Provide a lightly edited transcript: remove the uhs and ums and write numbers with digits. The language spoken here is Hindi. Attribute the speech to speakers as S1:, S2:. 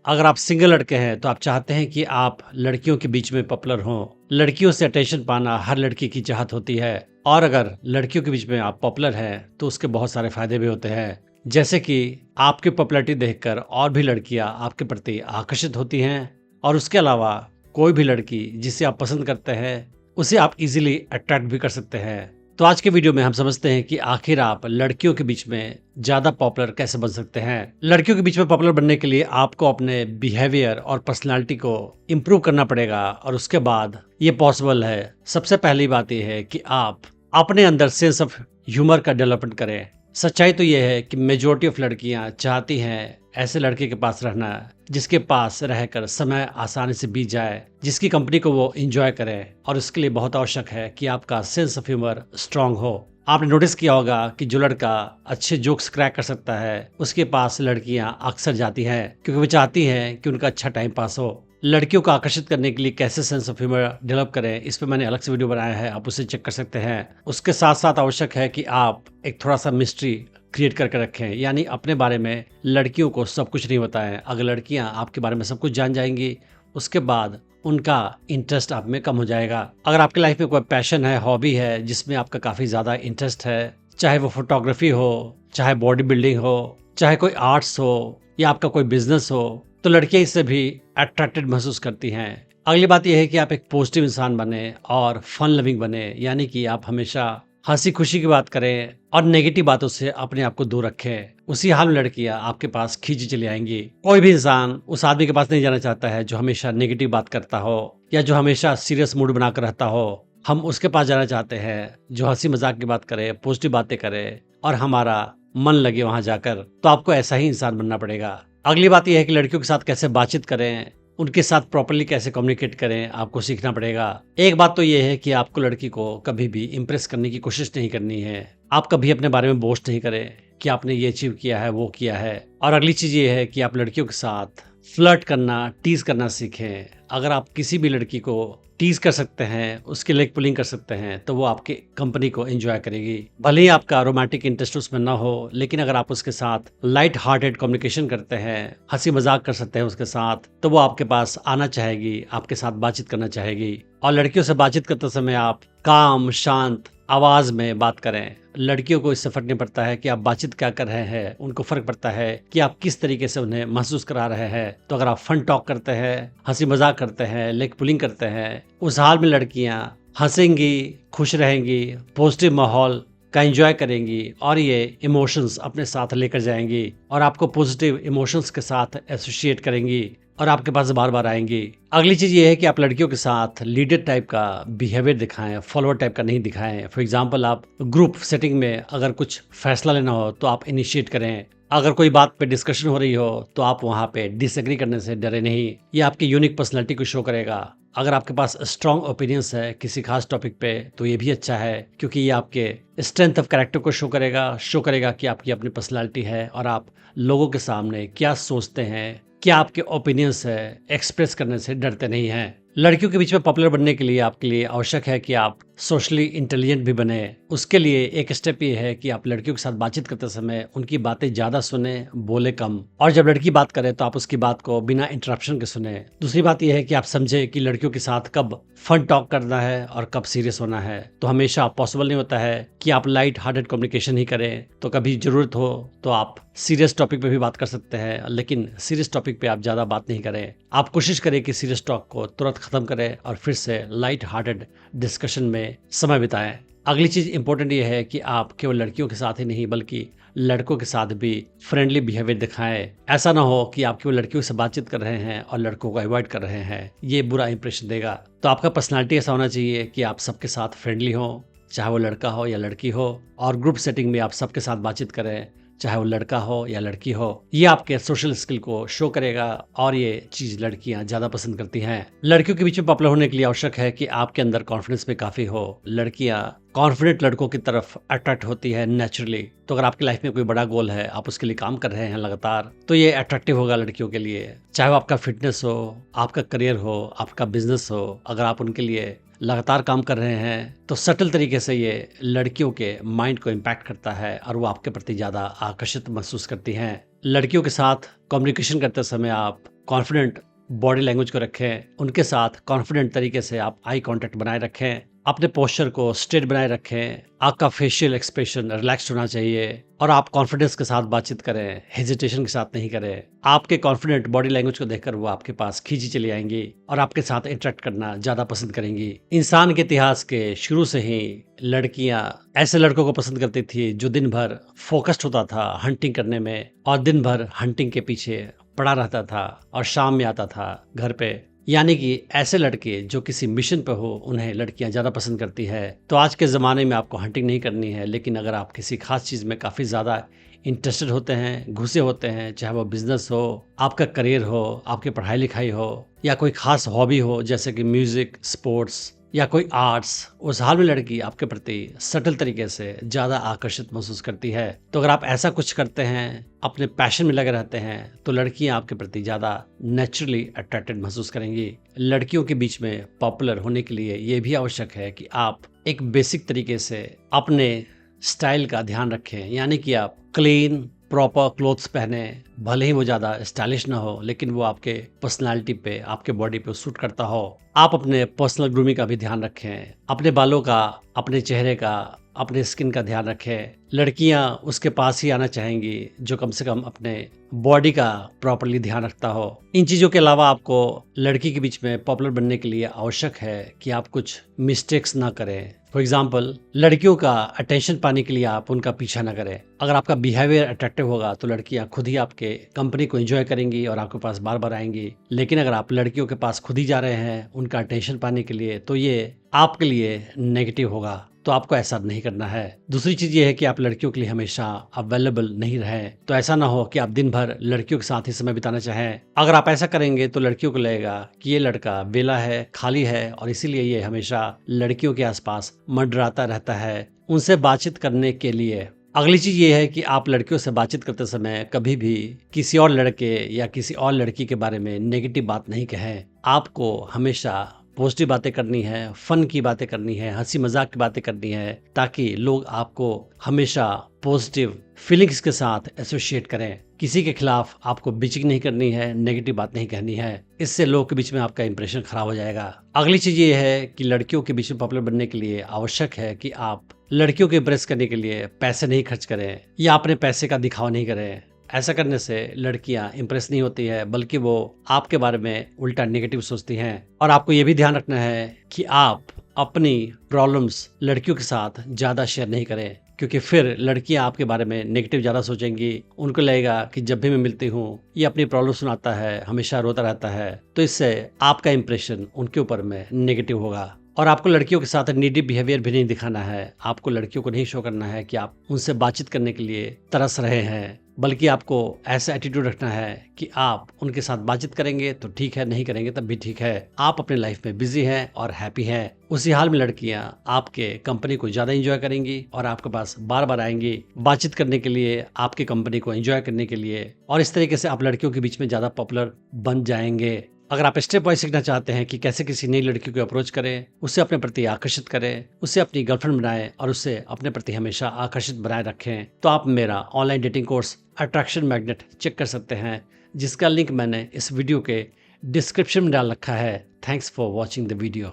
S1: अगर आप सिंगल लड़के हैं तो आप चाहते हैं कि आप लड़कियों के बीच में पॉपुलर हों। लड़कियों से अटेंशन पाना हर लड़की की चाहत होती है और अगर लड़कियों के बीच में आप पॉपुलर हैं तो उसके बहुत सारे फायदे भी होते हैं। जैसे कि आपकी पॉपुलैरिटी देखकर और भी लड़कियां आपके प्रति आकर्षित होती हैं और उसके अलावा कोई भी लड़की जिसे आप पसंद करते हैं उसे आप इजीली अट्रैक्ट भी कर सकते हैं। तो आज के वीडियो में हम समझते हैं कि आखिर आप लड़कियों के बीच में ज्यादा पॉपुलर कैसे बन सकते हैं। लड़कियों के बीच में पॉपुलर बनने के लिए आपको अपने बिहेवियर और पर्सनालिटी को इम्प्रूव करना पड़ेगा और उसके बाद ये पॉसिबल है। सबसे पहली बात यह है कि आप अपने अंदर सेंस ऑफ ह्यूमर का डेवलपमेंट करें। सच्चाई तो यह है कि मेजोरिटी ऑफ लड़कियां चाहती हैं ऐसे लड़के के पास रहना जिसके पास रहकर समय आसानी से बीत जाए, जिसकी कंपनी को वो एंजॉय करे, और उसके लिए बहुत आवश्यक है कि आपका सेंस ऑफ ह्यूमर स्ट्रांग हो। आपने नोटिस किया होगा कि जो लड़का अच्छे जोक्स क्रैक कर सकता है उसके पास लड़कियां अक्सर जाती हैं क्योंकि वो चाहती हैं कि उनका अच्छा टाइम पास हो। लड़कियों को आकर्षित करने के लिए कैसे सेंस ऑफ ह्यूमर डेवलप करें, इस पे मैंने अलग से वीडियो बनाया है, आप उसे चेक कर सकते हैं। उसके साथ साथ आवश्यक है कि आप एक थोड़ा सा मिस्ट्री क्रिएट करके रखें, यानी अपने बारे में लड़कियों को सब कुछ नहीं बताएं। अगर लड़कियां आपके बारे में सब कुछ जान जाएंगी उसके बाद उनका इंटरेस्ट आप में कम हो जाएगा। अगर आपकी लाइफ में कोई पैशन है, हॉबी है जिसमें आपका काफी ज्यादा इंटरेस्ट है, चाहे वो फोटोग्राफी हो, चाहे बॉडी बिल्डिंग हो, चाहे कोई आर्ट्स हो या आपका कोई बिजनेस हो, तो लड़कियां इससे भी अट्रैक्टेड महसूस करती हैं। अगली बात यह है कि आप एक पॉजिटिव इंसान बने और फन लविंग बने, यानी कि आप हमेशा हंसी खुशी की बात करें और नेगेटिव बातों से अपने आप को दूर रखें। उसी हाल में लड़कियां आपके पास खींची चली आएंगी। कोई भी इंसान उस आदमी के पास नहीं जाना चाहता है जो हमेशा नेगेटिव बात करता हो या जो हमेशा सीरियस मूड बनाकर रहता हो। हम उसके पास जाना चाहते हैं जो हंसी मजाक की बात करे, पॉजिटिव बातें करे और हमारा मन लगे वहां जाकर। तो आपको ऐसा ही इंसान बनना पड़ेगा। अगली बात यह है कि लड़कियों के साथ कैसे बातचीत करें, उनके साथ प्रॉपर्ली कैसे कम्युनिकेट करें, आपको सीखना पड़ेगा। एक बात तो यह है कि आपको लड़की को कभी भी इम्प्रेस करने की कोशिश नहीं करनी है। आप कभी अपने बारे में बोस्ट नहीं करें कि आपने ये अचीव किया है, वो किया है। और अगली चीज ये है कि आप लड़कियों के साथ फ्लर्ट करना, टीज करना सीखें। अगर आप किसी भी लड़की को टीज कर सकते हैं, उसके लेग पुलिंग कर सकते हैं, तो वो आपके कंपनी को एंजॉय करेगी। भले ही आपका रोमांटिक इंटरेस्ट उसमें ना हो, लेकिन अगर आप उसके साथ लाइट हार्टेड कम्युनिकेशन करते हैं, हंसी मजाक कर सकते हैं उसके साथ, तो वो आपके पास आना चाहेगी, आपके साथ बातचीत करना चाहेगी। और लड़कियों से बातचीत करते समय आप काम शांत आवाज में बात करें। लड़कियों को इससे फर्क नहीं पड़ता है कि आप बातचीत क्या कर रहे हैं, उनको फर्क पड़ता है कि आप किस तरीके से उन्हें महसूस करा रहे हैं। तो अगर आप फन टॉक करते हैं, हंसी मजाक करते हैं, लेग पुलिंग करते हैं, उस हाल में लड़कियां हंसेंगी, खुश रहेंगी, पॉजिटिव माहौल का एंजॉय करेंगी और ये इमोशंस अपने साथ लेकर जाएंगी और आपको पॉजिटिव इमोशंस के साथ एसोसिएट करेंगी और आपके पास बार बार आएंगी। अगली चीज ये है कि आप लड़कियों के साथ लीडर टाइप का बिहेवियर दिखाएं, फॉलोअर टाइप का नहीं दिखाएं। फॉर एग्जांपल, आप ग्रुप सेटिंग में अगर कुछ फैसला लेना हो तो आप इनिशिएट करें। अगर कोई बात पे डिस्कशन हो रही हो तो आप वहां पे डिसएग्री करने से डरे नहीं। ये आपकी यूनिक पर्सनैलिटी को शो करेगा। अगर आपके पास स्ट्रॉन्ग ओपिनियंस है किसी खास टॉपिक पे तो ये भी अच्छा है क्योंकि ये आपके स्ट्रेंथ ऑफ कैरेक्टर को शो करेगा कि आपकी अपनी पर्सनैलिटी है और आप लोगों के सामने क्या सोचते हैं, क्या आपके ओपिनियंस है, एक्सप्रेस करने से डरते नहीं हैं। लड़कियों के बीच में पॉपुलर बनने के लिए आपके लिए आवश्यक है कि आप सोशली इंटेलिजेंट भी बने। उसके लिए एक स्टेप ये है कि आप लड़कियों के साथ बातचीत करते समय उनकी बातें ज्यादा सुने, बोले कम, और जब लड़की बात करे तो आप उसकी बात को बिना इंटरप्शन के सुने। दूसरी बात यह है कि आप समझे कि लड़कियों के साथ कब फन टॉक करना है और कब सीरियस होना है। तो हमेशा पॉसिबल नहीं होता है कि आप लाइट हार्टेड कम्युनिकेशन ही करें। तो कभी जरूरत हो तो आप सीरियस टॉपिक पे भी बात कर सकते हैं, लेकिन सीरियस टॉपिक पे आप ज्यादा बात नहीं करें। आप कोशिश करें कि सीरियस टॉक को तुरंत खत्म करें और फिर से लाइट हार्टेड डिस्कशन में समय बिताएं। अगली चीज इंपॉर्टेंट ये है कि आप केवल लड़कियों के साथ ही नहीं बल्कि लड़कों के साथ भी फ्रेंडली बिहेवियर दिखाएं। ऐसा ना हो कि आप केवल लड़कियों से बातचीत कर रहे हैं और लड़कों को अवॉइड कर रहे हैं, ये बुरा इंप्रेशन देगा। तो आपका पर्सनालिटी ऐसा होना चाहिए कि आप सबके साथ फ्रेंडली हो, चाहे वो लड़का हो या लड़की हो, और ग्रुप सेटिंग में आप सबके साथ बातचीत करें, चाहे वो लड़का हो या लड़की हो। ये आपके सोशल स्किल को शो करेगा और ये चीज लड़कियां ज्यादा पसंद करती हैं। लड़कियों के बीच में पॉपुलर होने के लिए आवश्यक है कि आपके अंदर कॉन्फिडेंस भी काफी हो। लड़कियां कॉन्फिडेंट लड़कों की तरफ अट्रैक्ट होती है नेचुरली। तो अगर आपकी लाइफ में कोई बड़ा गोल है, आप उसके लिए काम कर रहे हैं लगातार, तो ये अट्रैक्टिव होगा लड़कियों के लिए। चाहे वो आपका फिटनेस हो, आपका करियर हो, आपका बिजनेस हो, अगर आप उनके लिए लगातार काम कर रहे हैं तो सटल तरीके से ये लड़कियों के माइंड को इम्पैक्ट करता है और वो आपके प्रति ज्यादा आकर्षित महसूस करती हैं। लड़कियों के साथ कम्युनिकेशन करते समय आप कॉन्फिडेंट बॉडी लैंग्वेज को रखें, उनके साथ कॉन्फिडेंट तरीके से आप आई कांटेक्ट बनाए रखें, अपने पोस्चर को स्ट्रेट बनाए रखें, आपका फेशियल एक्सप्रेशन रिलैक्स्ड होना चाहिए और आप कॉन्फिडेंस के साथ बातचीत करें, हेजिटेशन के साथ नहीं करें। आपके कॉन्फिडेंट बॉडी लैंग्वेज को देखकर वो आपके पास खींची चली आएंगी और आपके साथ इंटरेक्ट करना ज्यादा पसंद करेंगी। इंसान के इतिहास के शुरू से ही लड़कियां ऐसे लड़कों को पसंद करती थी जो दिन भर फोकस्ड होता था हंटिंग करने में और दिन भर हंटिंग के पीछे पड़ा रहता था और शाम में आता था घर पे। यानी कि ऐसे लड़के जो किसी मिशन पे हो उन्हें लड़कियां ज़्यादा पसंद करती है। तो आज के ज़माने में आपको हंटिंग नहीं करनी है, लेकिन अगर आप किसी खास चीज़ में काफ़ी ज़्यादा इंटरेस्टेड होते हैं, घुसे होते हैं, चाहे वो बिजनेस हो, आपका करियर हो, आपकी पढ़ाई लिखाई हो या कोई खास हॉबी हो जैसे कि म्यूज़िक, स्पोर्ट्स या कोई आर्ट्स, उस हाल में लड़की आपके प्रति सटल तरीके से ज़्यादा आकर्षित महसूस करती है। तो अगर आप ऐसा कुछ करते हैं, अपने पैशन में लगे रहते हैं, तो लड़कियां आपके प्रति ज़्यादा नेचुरली अट्रैक्टेड महसूस करेंगी। लड़कियों के बीच में पॉपुलर होने के लिए ये भी आवश्यक है कि आप एक बेसिक तरीके से अपने स्टाइल का ध्यान रखें, यानी कि आप क्लीन प्रॉपर क्लोथ्स पहने, भले ही वो ज़्यादा स्टाइलिश ना हो लेकिन वो आपके पर्सनालिटी पे, आपके बॉडी पे सूट करता हो। आप अपने पर्सनल ग्रूमिंग का भी ध्यान रखें, अपने बालों का, अपने चेहरे का, अपने स्किन का ध्यान रखें। लड़कियां उसके पास ही आना चाहेंगी जो कम से कम अपने बॉडी का प्रॉपरली ध्यान रखता हो। इन चीज़ों के अलावा आपको लड़की के बीच में पॉपुलर बनने के लिए आवश्यक है कि आप कुछ मिस्टेक्स ना करें। फॉर एग्जाम्पल, लड़कियों का अटेंशन पाने के लिए आप उनका पीछा ना करें। अगर आपका बिहेवियर अट्रैक्टिव होगा तो लड़कियां खुद ही आपके कंपनी को एंजॉय करेंगी और आपके पास बार बार आएंगी। लेकिन अगर आप लड़कियों के पास खुद ही जा रहे हैं उनका अटेंशन पाने के लिए, तो ये आपके लिए नेगेटिव होगा। तो आपको ऐसा नहीं करना है। दूसरी चीज ये है कि आप लड़कियों के लिए हमेशा अवेलेबल नहीं रहें। तो ऐसा ना हो कि आप दिन भर लड़कियों के साथ ही समय बिताना चाहें। अगर आप ऐसा करेंगे तो लड़कियों को लगेगा कि ये लड़का बेला है, खाली है और इसीलिए ये हमेशा लड़कियों के आसपास मंडराता रहता है उनसे बातचीत करने के लिए। अगली चीज ये है कि आप लड़कियों से बातचीत करते समय कभी भी किसी और लड़के या किसी और लड़की के बारे में नेगेटिव बात नहीं कहें। आपको हमेशा पॉजिटिव बातें करनी है, फन की बातें करनी है, हंसी मजाक की बातें करनी है, ताकि लोग आपको हमेशा पॉजिटिव फीलिंग्स के साथ एसोसिएट करें। किसी के खिलाफ आपको बिचिंग नहीं करनी है, नेगेटिव बात नहीं कहनी है, इससे लोगों के बीच में आपका इंप्रेशन खराब हो जाएगा। अगली चीज ये है कि लड़कियों के बीच में पॉपुलर बनने के लिए आवश्यक है कि आप लड़कियों को इम्प्रेस करने के लिए पैसे नहीं खर्च करें या अपने पैसे का दिखावा नहीं करें। ऐसा करने से लड़कियां इंप्रेस नहीं होती है, बल्कि वो आपके बारे में उल्टा नेगेटिव सोचती हैं। और आपको ये भी ध्यान रखना है कि आप अपनी प्रॉब्लम्स लड़कियों के साथ ज़्यादा शेयर नहीं करें, क्योंकि फिर लड़कियां आपके बारे में नेगेटिव ज़्यादा सोचेंगी। उनको लगेगा कि जब भी मैं मिलती हूँ ये अपनी प्रॉब्लम सुनाता है, हमेशा रोता रहता है, तो इससे आपका इंप्रेशन उनके ऊपर में नेगेटिव होगा। और आपको लड़कियों के साथ नीडी बिहेवियर भी नहीं दिखाना है। आपको लड़कियों को नहीं शो करना है कि आप उनसे बातचीत करने के लिए तरस रहे हैं, बल्कि आपको ऐसा एटीट्यूड रखना है कि आप उनके साथ बातचीत करेंगे तो ठीक है, नहीं करेंगे तब भी ठीक है। आप अपने लाइफ में बिजी हैं और हैप्पी हैं। उसी हाल में लड़कियां आपके कंपनी को ज्यादा एंजॉय करेंगी और आपके पास बार बार आएंगी बातचीत करने के लिए, आपके कंपनी को एंजॉय करने के लिए, और इस तरीके से आप लड़कियों के बीच में ज्यादा पॉपुलर बन जाएंगे। अगर आप स्टेप बाय सीखना चाहते हैं कि कैसे किसी नई लड़की को अप्रोच करें, उसे अपने प्रति आकर्षित करें, उसे अपनी गर्लफ्रेंड बनाएं और उसे अपने प्रति हमेशा आकर्षित बनाए रखें, तो आप मेरा online dating course attraction magnet check कर सकते हैं, जिसका लिंक मैंने इस वीडियो के डिस्क्रिप्शन में डाल रखा है। Thanks for watching the video.